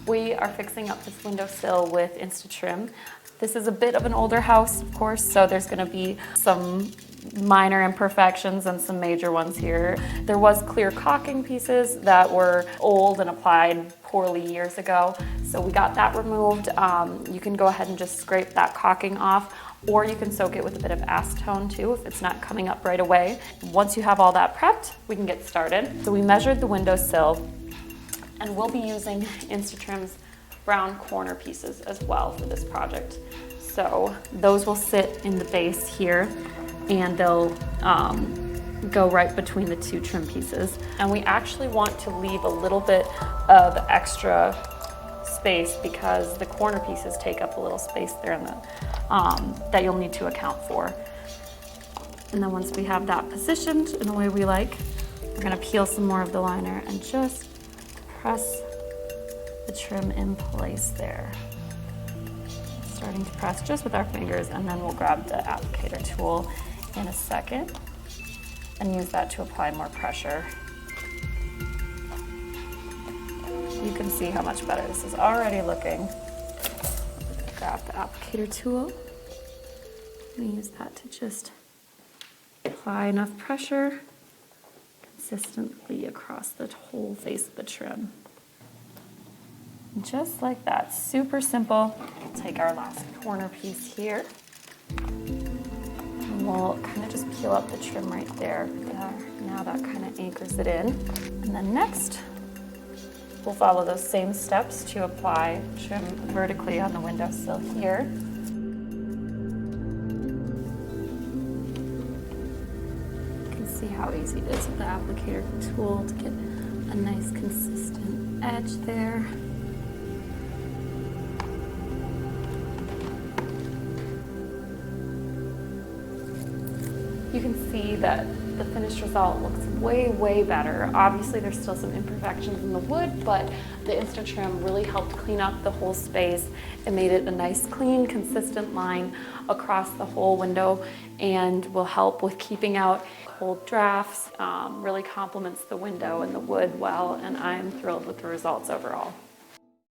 We are fixing up this windowsill with InstaTrim. This is a bit of an older house, of course, so there's gonna be some minor imperfections and some major ones here. There was clear caulking pieces that were old and applied poorly years ago, so we got that removed. You can go ahead and just scrape that caulking off, or you can soak it with a bit of acetone too if it's not coming up right away. Once you have all that prepped, we can get started. So we measured the windowsill, and we'll be using InstaTrim's brown corner pieces as well for this project. So those will sit in the base here, and they'll go right between the two trim pieces. And we actually want to leave a little bit of extra space because the corner pieces take up a little space there in the, that you'll need to account for. And then once we have that positioned in the way we like, we're gonna peel some more of the liner and just press the trim in place there. Starting to press just with our fingers, and then we'll grab the applicator tool in a second and use that to apply more pressure. You can see how much better this is already looking. Grab the applicator tool and use that to just apply enough pressure consistently across the whole face of the trim. Just like that, super simple. We'll take our last corner piece here. And we'll kind of just peel up the trim right there. Now that kind of anchors it in. And then next, we'll follow those same steps to apply trim vertically on the windowsill here. You can see how easy it is with the applicator tool to get a nice consistent edge there. You can see that the finished result looks way, way better. Obviously, there's still some imperfections in the wood, but the InstaTrim really helped clean up the whole space. It made it a nice, clean, consistent line across the whole window and will help with keeping out cold drafts, really complements the window and the wood well, and I'm thrilled with the results overall.